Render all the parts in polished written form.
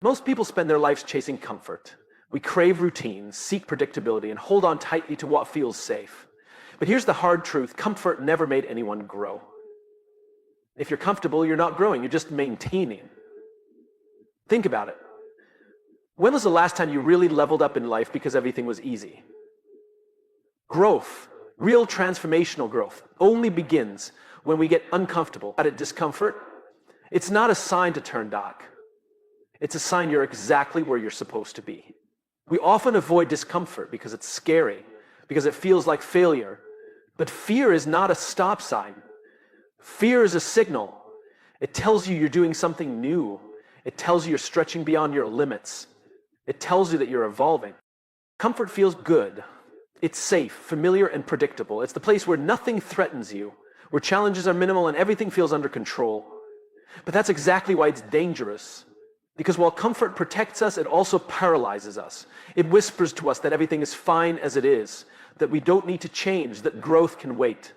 Most people spend their lives chasing comfort. We crave routine, seek predictability, and hold on tightly to what feels safe. But here's the hard truth: comfort never made anyone grow. If you're comfortable, you're not growing, you're just maintaining. Think about it. When was the last time you really leveled up in life because everything was easy? Growth, real transformational growth, only begins when we get uncomfortable. At discomfort, it's not a sign to turn back. It's a sign you're exactly where you're supposed to be. We often avoid discomfort because it's scary, because it feels like failure. But fear is not a stop sign. Fear is a signal. It tells you you're doing something new. It tells you you're stretching beyond your limits. It tells you that you're evolving. Comfort feels good. It's safe, familiar, and predictable. It's the place where nothing threatens you, where challenges are minimal and everything feels under control. But that's exactly why it's dangerous. Because while comfort protects us, it also paralyzes us. It whispers to us that everything is fine as it is, that we don't need to change, that growth can wait.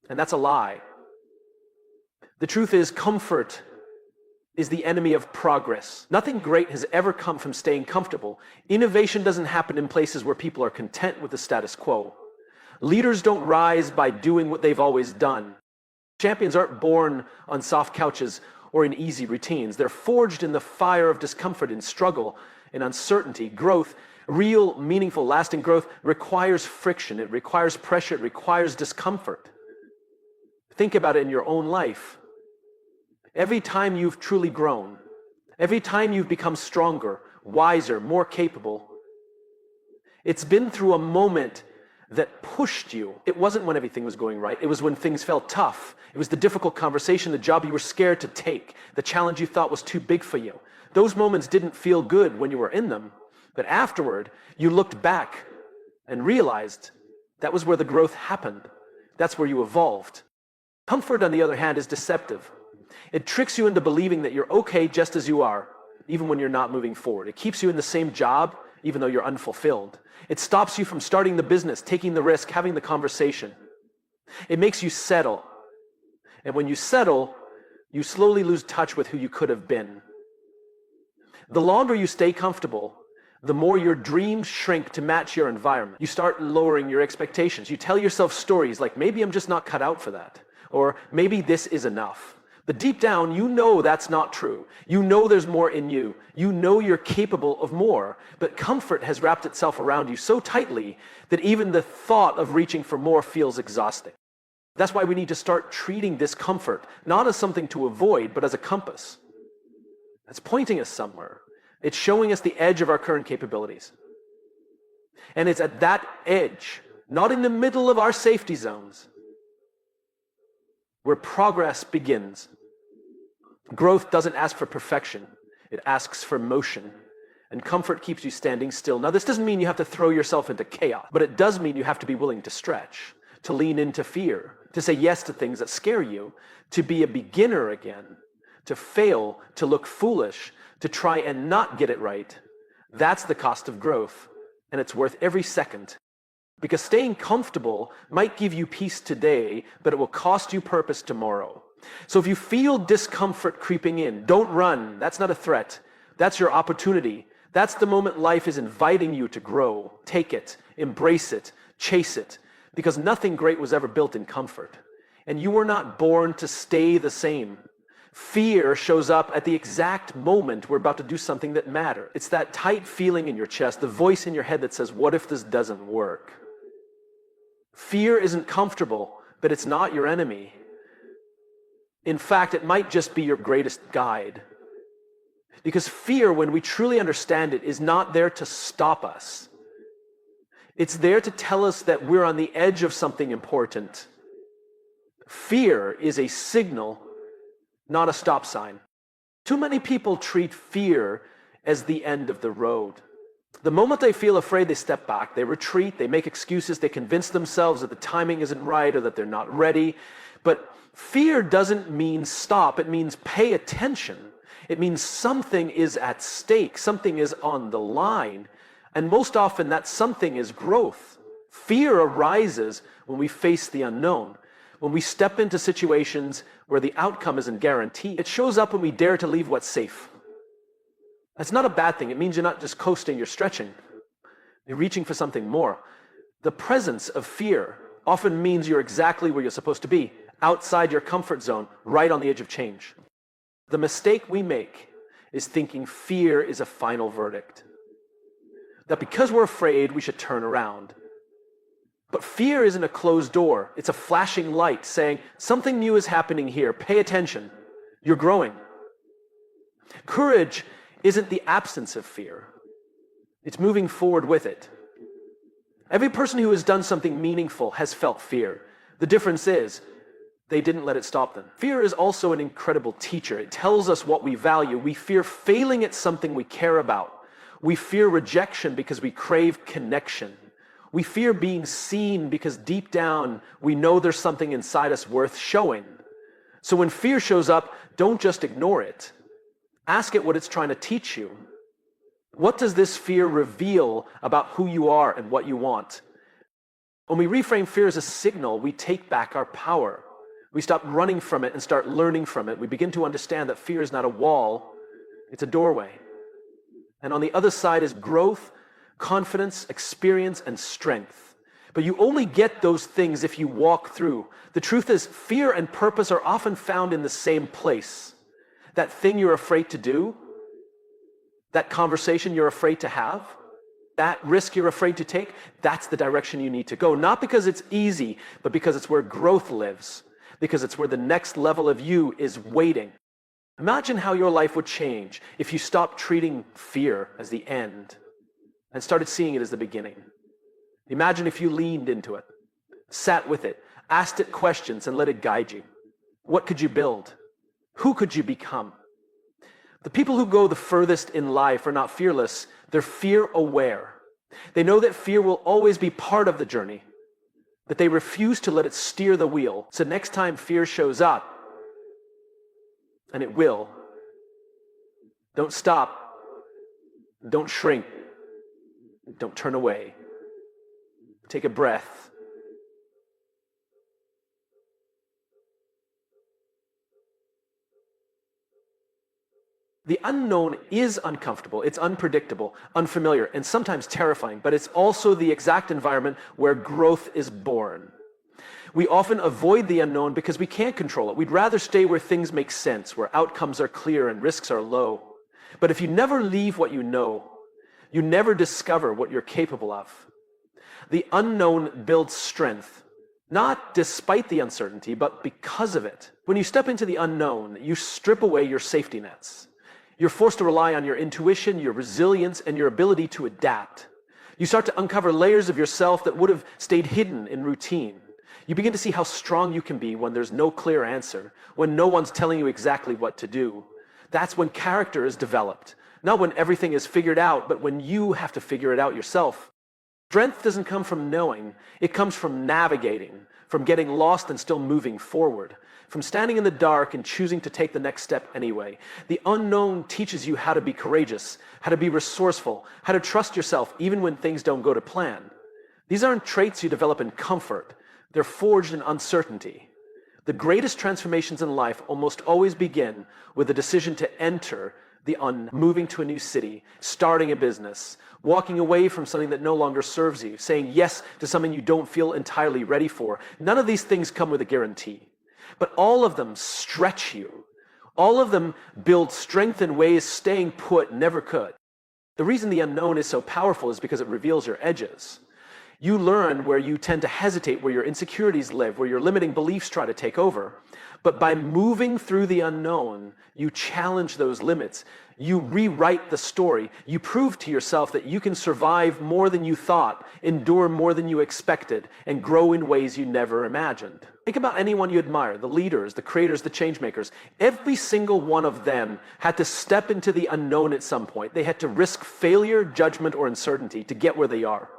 And that's a lie. The truth is, comfort is the enemy of progress. Nothing great has ever come from staying comfortable. Innovation doesn't happen in places where people are content with the status quo. Leaders don't rise by doing what they've always done. Champions aren't born on soft couches or in easy routines. They're forged in the fire of discomfort, in struggle, in uncertainty. Growth, real, meaningful, lasting growth, requires friction. It requires pressure. It requires discomfort. Think about it in your own life. Every time you've truly grown, every time you've become stronger, wiser, more capable, it's been through a moment that pushed you. It wasn't when everything was going right. It was when things felt tough. It was the difficult conversation, the job you were scared to take, the challenge you thought was too big for you. Those moments didn't feel good when you were in them, but afterward, you looked back and realized that was where the growth happened. That's where you evolved. Comfort, on the other hand, is deceptive. It tricks you into believing that you're okay just as you are, even when you're not moving forward. It keeps you in the same job, even though you're unfulfilled. It stops you from starting the business, taking the risk, having the conversation. It makes you settle. And when you settle, you slowly lose touch with who you could have been. The longer you stay comfortable, the more your dreams shrink to match your environment. You start lowering your expectations. You tell yourself stories like, maybe I'm just not cut out for that, or maybe this is enough. But deep down, you know that's not true. You know there's more in you. You know you're capable of more. But comfort has wrapped itself around you so tightly that even the thought of reaching for more feels exhausting. That's why we need to start treating discomfort not as something to avoid, but as a compass. It's pointing us somewhere. It's showing us the edge of our current capabilities. And it's at that edge, not in the middle of our safety zones, where progress begins. Growth doesn't ask for perfection. It asks for motion. And comfort keeps you standing still. Now, this doesn't mean you have to throw yourself into chaos, but it does mean you have to be willing to stretch, to lean into fear, to say yes to things that scare you, to be a beginner again, to fail, to look foolish, to try and not get it right. That's the cost of growth, and it's worth every second. Because staying comfortable might give you peace today, but it will cost you purpose tomorrow. So if you feel discomfort creeping in, don't run. That's not a threat. That's your opportunity. That's the moment life is inviting you to grow. Take it, embrace it, chase it. Because nothing great was ever built in comfort. And you were not born to stay the same. Fear shows up at the exact moment we're about to do something that matters. It's that tight feeling in your chest, the voice in your head that says, what if this doesn't work? Fear isn't comfortable, but it's not your enemy. In fact, it might just be your greatest guide. Because fear, when we truly understand it, is not there to stop us. It's there to tell us that we're on the edge of something important. Fear is a signal, not a stop sign. Too many people treat fear as the end of the road. The moment they feel afraid, they step back, they retreat, they make excuses, they convince themselves that the timing isn't right or that they're not ready. But fear doesn't mean stop, it means pay attention. It means something is at stake, something is on the line. And most often that something is growth. Fear arises when we face the unknown, when we step into situations where the outcome isn't guaranteed. It shows up when we dare to leave what's safe, That's not a bad thing. It means you're not just coasting, you're stretching. You're reaching for something more. The presence of fear often means you're exactly where you're supposed to be, outside your comfort zone, right on the edge of change. The mistake we make is thinking fear is a final verdict. That because we're afraid, we should turn around. But fear isn't a closed door. It's a flashing light saying, something new is happening here. Pay attention. You're growing. Courage isn't the absence of fear. It's moving forward with it. Every person who has done something meaningful has felt fear. The difference is, they didn't let it stop them. Fear is also an incredible teacher. It tells us what we value. We fear failing at something we care about. We fear rejection because we crave connection. We fear being seen because deep down we know there's something inside us worth showing. So when fear shows up, don't just ignore it. Ask it what it's trying to teach you. What does this fear reveal about who you are and what you want? When we reframe fear as a signal, we take back our power. We stop running from it and start learning from it. We begin to understand that fear is not a wall, it's a doorway. And on the other side is growth, confidence, experience, and strength. But you only get those things if you walk through. The truth is, fear and purpose are often found in the same place. That thing you're afraid to do, that conversation you're afraid to have, that risk you're afraid to take, that's the direction you need to go. Not because it's easy, but because it's where growth lives. Because it's where the next level of you is waiting. Imagine how your life would change if you stopped treating fear as the end and started seeing it as the beginning. Imagine if you leaned into it, sat with it, asked it questions, and let it guide you. What could you build? Who could you become? The people who go the furthest in life are not fearless, they're fear aware. They know that fear will always be part of the journey, but they refuse to let it steer the wheel. So next time fear shows up, and it will, don't stop, don't shrink, don't turn away. Take a breath. The unknown is uncomfortable, it's unpredictable, unfamiliar, and sometimes terrifying, but it's also the exact environment where growth is born. We often avoid the unknown because we can't control it. We'd rather stay where things make sense, where outcomes are clear and risks are low. But if you never leave what you know, you never discover what you're capable of. The unknown builds strength, not despite the uncertainty, but because of it. When you step into the unknown, you strip away your safety nets. You're forced to rely on your intuition, your resilience, and your ability to adapt. You start to uncover layers of yourself that would have stayed hidden in routine. You begin to see how strong you can be when there's no clear answer, when no one's telling you exactly what to do. That's when character is developed. Not when everything is figured out, but when you have to figure it out yourself. Strength doesn't come from knowing. It comes from navigating, from getting lost and still moving forward, from standing in the dark and choosing to take the next step anyway. The unknown teaches you how to be courageous, how to be resourceful, how to trust yourself even when things don't go to plan. These aren't traits you develop in comfort. They're forged in uncertainty. The greatest transformations in life almost always begin with a decision to enter the moving to a new city, starting a business, walking away from something that no longer serves you, saying yes to something you don't feel entirely ready for. None of these things come with a guarantee, but all of them stretch you. All of them build strength in ways staying put never could. The reason the unknown is so powerful is because it reveals your edges. You learn where you tend to hesitate, where your insecurities live, where your limiting beliefs try to take over. But by moving through the unknown, you challenge those limits. You rewrite the story. You prove to yourself that you can survive more than you thought, endure more than you expected, and grow in ways you never imagined. Think about anyone you admire, the leaders, the creators, the change makers. Every single one of them had to step into the unknown at some point. They had to risk failure, judgment, or uncertainty to get where they are.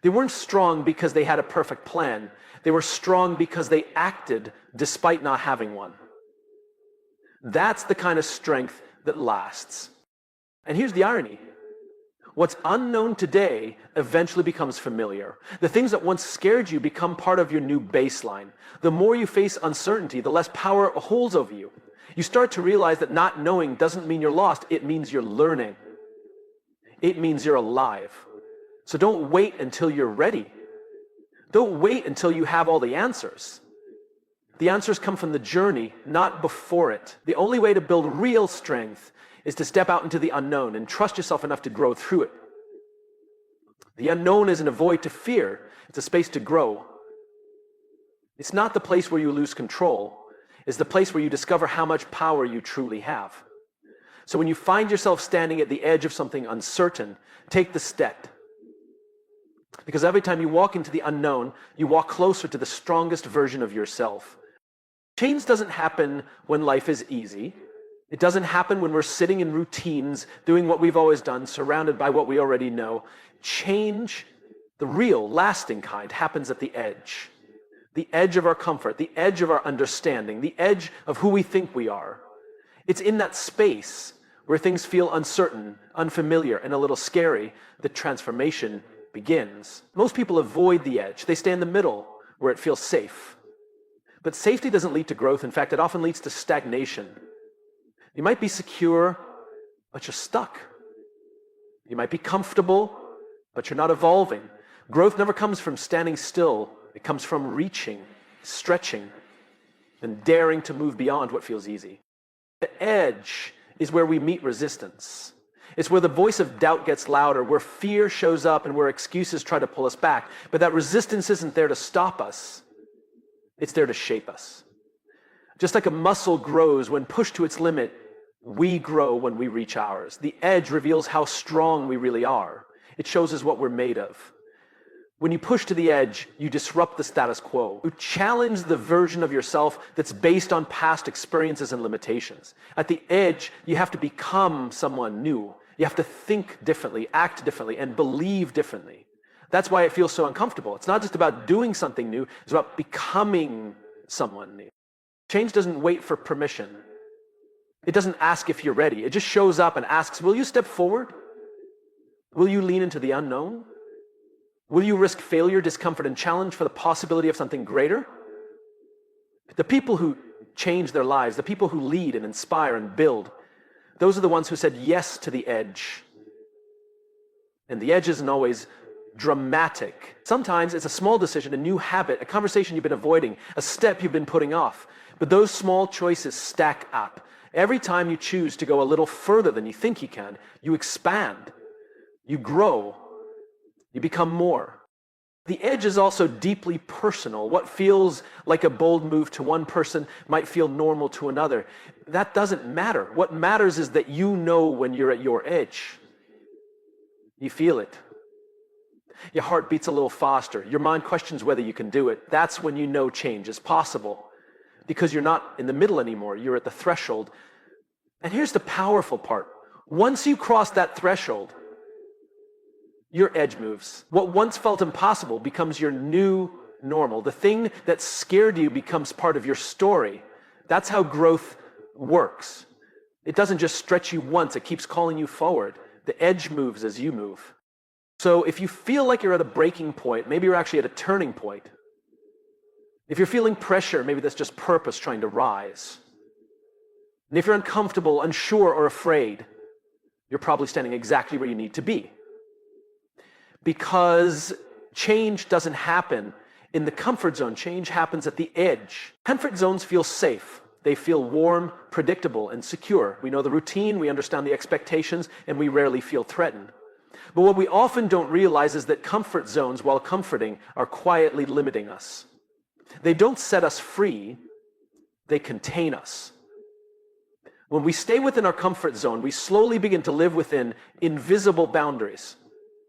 They weren't strong because they had a perfect plan. They were strong because they acted despite not having one. That's the kind of strength that lasts. And here's the irony. What's unknown today eventually becomes familiar. The things that once scared you become part of your new baseline. The more you face uncertainty, the less power it holds over you. You start to realize that not knowing doesn't mean you're lost. It means you're learning. It means you're alive. So don't wait until you're ready. Don't wait until you have all the answers. The answers come from the journey, not before it. The only way to build real strength is to step out into the unknown and trust yourself enough to grow through it. The unknown isn't a void to fear. It's a space to grow. It's not the place where you lose control. It's the place where you discover how much power you truly have. So when you find yourself standing at the edge of something uncertain, take the step. Because every time you walk into the unknown, you walk closer to the strongest version of yourself. Change doesn't happen when life is easy. It doesn't happen when we're sitting in routines, doing what we've always done, surrounded by what we already know. Change, the real, lasting kind, happens at the edge. The edge of our comfort, the edge of our understanding, the edge of who we think we are. It's in that space where things feel uncertain, unfamiliar, and a little scary that transformation begins. Most people avoid the edge. They stay in the middle where it feels safe. But safety doesn't lead to growth. In fact, it often leads to stagnation. You might be secure, but you're stuck. You might be comfortable, but you're not evolving. Growth never comes from standing still. It comes from reaching, stretching, and daring to move beyond what feels easy. The edge is where we meet resistance. It's where the voice of doubt gets louder, where fear shows up and where excuses try to pull us back. But that resistance isn't there to stop us. It's there to shape us. Just like a muscle grows when pushed to its limit, we grow when we reach ours. The edge reveals how strong we really are. It shows us what we're made of. When you push to the edge, you disrupt the status quo. You challenge the version of yourself that's based on past experiences and limitations. At the edge, you have to become someone new. You have to think differently, act differently, and believe differently. That's why it feels so uncomfortable. It's not just about doing something new, it's about becoming someone new. Change doesn't wait for permission. It doesn't ask if you're ready. It just shows up and asks, will you step forward? Will you lean into the unknown? Will you risk failure, discomfort, and challenge for the possibility of something greater? The people who change their lives, the people who lead and inspire and build, those are the ones who said yes to the edge. And the edge isn't always dramatic. Sometimes it's a small decision, a new habit, a conversation you've been avoiding, a step you've been putting off. But those small choices stack up. Every time you choose to go a little further than you think you can, you expand, you grow, you become more. The edge is also deeply personal. What feels like a bold move to one person might feel normal to another. That doesn't matter. What matters is that you know when you're at your edge. You feel it. Your heart beats a little faster. Your mind questions whether you can do it. That's when you know change is possible. Because you're not in the middle anymore. You're at the threshold. And here's the powerful part. Once you cross that threshold, your edge moves. What once felt impossible becomes your new normal. The thing that scared you becomes part of your story. That's how growth works. It doesn't just stretch you once, it keeps calling you forward. The edge moves as you move. So if you feel like you're at a breaking point, maybe you're actually at a turning point. If you're feeling pressure, maybe that's just purpose trying to rise. And if you're uncomfortable, unsure, or afraid, you're probably standing exactly where you need to be. Because change doesn't happen in the comfort zone. Change happens at the edge. Comfort zones feel safe. They feel warm, predictable, and secure. We know the routine, we understand the expectations, and we rarely feel threatened. But what we often don't realize is that comfort zones, while comforting, are quietly limiting us. They don't set us free, they contain us. When we stay within our comfort zone, we slowly begin to live within invisible boundaries.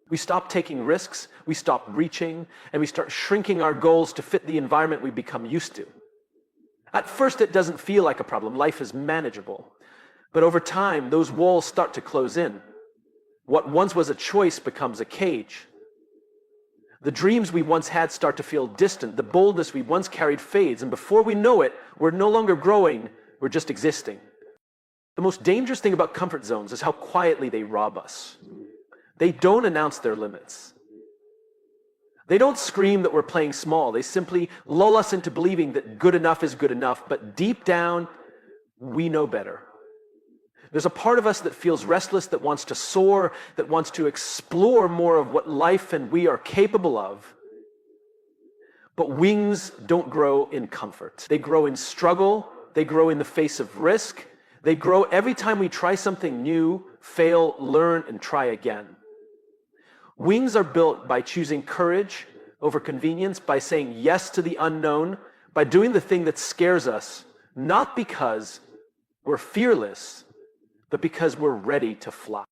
We stop taking risks, we stop reaching, and we start shrinking our goals to fit the environment we become used to. At first, it doesn't feel like a problem. Life is manageable. But over time, those walls start to close in. What once was a choice becomes a cage. The dreams we once had start to feel distant. The boldness we once carried fades. And before we know it, we're no longer growing, we're just existing. The most dangerous thing about comfort zones is how quietly they rob us. They don't announce their limits. They don't scream that we're playing small. They simply lull us into believing that good enough is good enough, but deep down, we know better. There's a part of us that feels restless, that wants to soar, that wants to explore more of what life and we are capable of. But wings don't grow in comfort. They grow in struggle. They grow in the face of risk. They grow every time we try something new, fail, learn, and try again. Wings are built by choosing courage over convenience, by saying yes to the unknown, by doing the thing that scares us, not because we're fearless, but because we're ready to fly.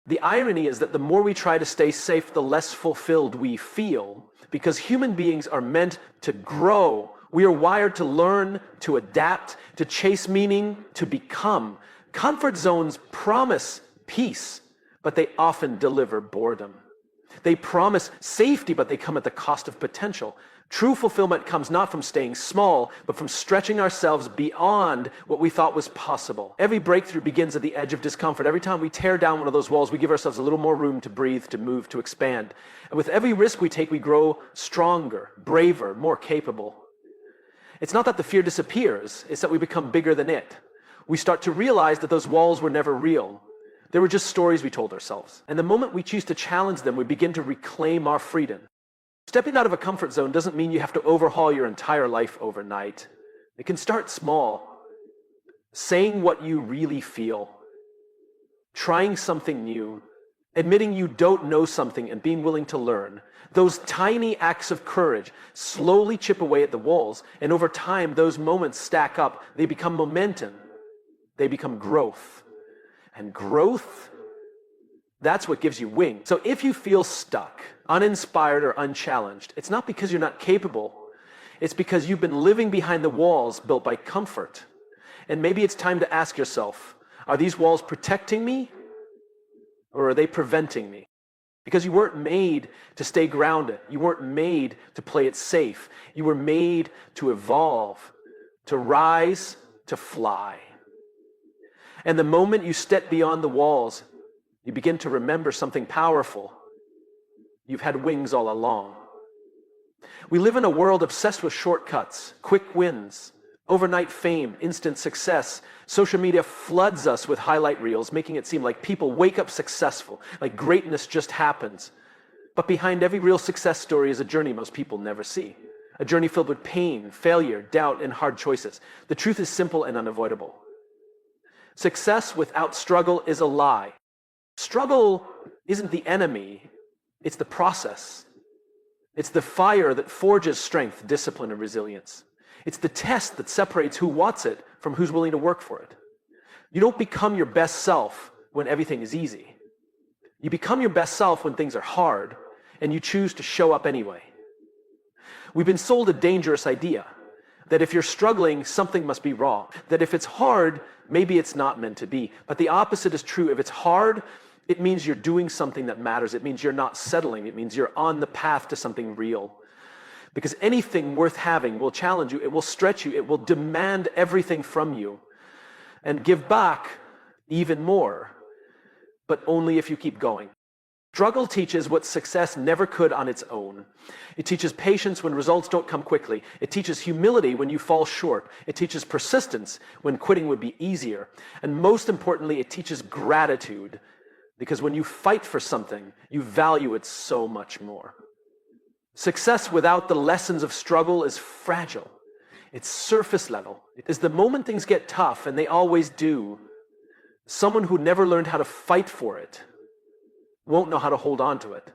The irony is that the more we try to stay safe, the less fulfilled we feel, because human beings are meant to grow. We are wired to learn, to adapt, to chase meaning, to become. Comfort zones promise peace, but they often deliver boredom. They promise safety, but they come at the cost of potential. True fulfillment comes not from staying small, but from stretching ourselves beyond what we thought was possible. Every breakthrough begins at the edge of discomfort. Every time we tear down one of those walls, we give ourselves a little more room to breathe, to move, to expand. And with every risk we take, we grow stronger, braver, more capable. It's not that the fear disappears, it's that we become bigger than it. We start to realize that those walls were never real. They were just stories we told ourselves. And the moment we choose to challenge them, we begin to reclaim our freedom. Stepping out of a comfort zone doesn't mean you have to overhaul your entire life overnight. It can start small. Saying what you really feel. Trying something new. Admitting you don't know something and being willing to learn. Those tiny acts of courage slowly chip away at the walls, and over time, those moments stack up. They become momentum. They become growth. And growth, that's what gives you wings. So if you feel stuck, uninspired, or unchallenged, it's not because you're not capable. It's because you've been living behind the walls built by comfort. And maybe it's time to ask yourself, are these walls protecting me, or are they preventing me? Because you weren't made to stay grounded. You weren't made to play it safe. You were made to evolve, to rise, to fly. And the moment you step beyond the walls, you begin to remember something powerful. You've had wings all along. We live in a world obsessed with shortcuts, quick wins, overnight fame, instant success. Social media floods us with highlight reels, making it seem like people wake up successful, like greatness just happens. But behind every real success story is a journey most people never see. A journey filled with pain, failure, doubt, and hard choices. The truth is simple and unavoidable. Success without struggle is a lie. Struggle isn't the enemy, it's the process. It's the fire that forges strength, discipline, and resilience. It's the test that separates who wants it from who's willing to work for it. You don't become your best self when everything is easy. You become your best self when things are hard, and you choose to show up anyway. We've been sold a dangerous idea that if you're struggling, something must be wrong. That if it's hard, maybe it's not meant to be. But the opposite is true. If it's hard, it means you're doing something that matters. It means you're not settling. It means you're on the path to something real. Because anything worth having will challenge you. It will stretch you. It will demand everything from you and give back even more, but only if you keep going. Struggle teaches what success never could on its own. It teaches patience when results don't come quickly. It teaches humility when you fall short. It teaches persistence when quitting would be easier. And most importantly, it teaches gratitude, because when you fight for something, you value it so much more. Success without the lessons of struggle is fragile. It's surface level. It is the moment things get tough, and they always do, someone who never learned how to fight for it won't know how to hold on to it.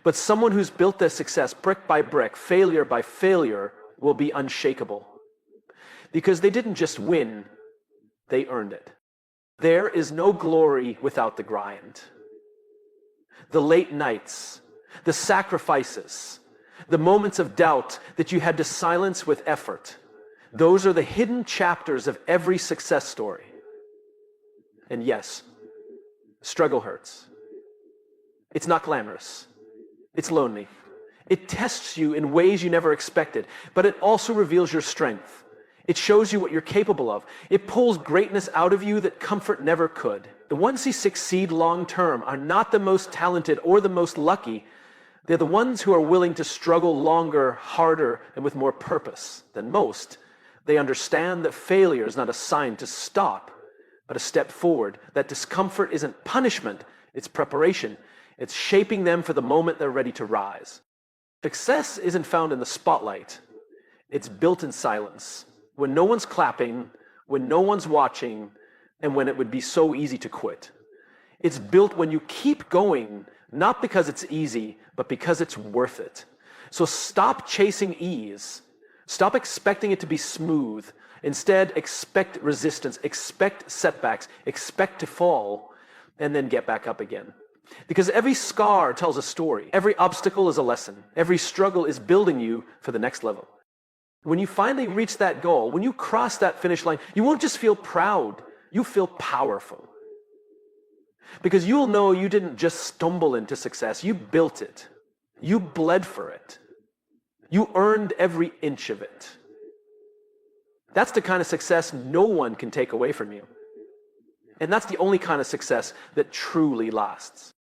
But someone who's built their success brick by brick, failure by failure, will be unshakable. Because they didn't just win, they earned it. There is no glory without the grind. The late nights, the sacrifices, the moments of doubt that you had to silence with effort, those are the hidden chapters of every success story. And yes, struggle hurts. It's not glamorous. It's lonely. It tests you in ways you never expected, but it also reveals your strength. It shows you what you're capable of. It pulls greatness out of you that comfort never could. The ones who succeed long term are not the most talented or the most lucky. They're the ones who are willing to struggle longer, harder, and with more purpose than most. They understand that failure is not a sign to stop, but a step forward. That discomfort isn't punishment, it's preparation. It's shaping them for the moment they're ready to rise. Success isn't found in the spotlight. It's built in silence, when no one's clapping, when no one's watching, and when it would be so easy to quit. It's built when you keep going, not because it's easy, but because it's worth it. So stop chasing ease. Stop expecting it to be smooth. Instead, expect resistance, expect setbacks, expect to fall, and then get back up again. Because every scar tells a story. Every obstacle is a lesson. Every struggle is building you for the next level. When you finally reach that goal, when you cross that finish line, you won't just feel proud, you feel powerful. Because you'll know you didn't just stumble into success, you built it. You bled for it. You earned every inch of it. That's the kind of success no one can take away from you. And that's the only kind of success that truly lasts.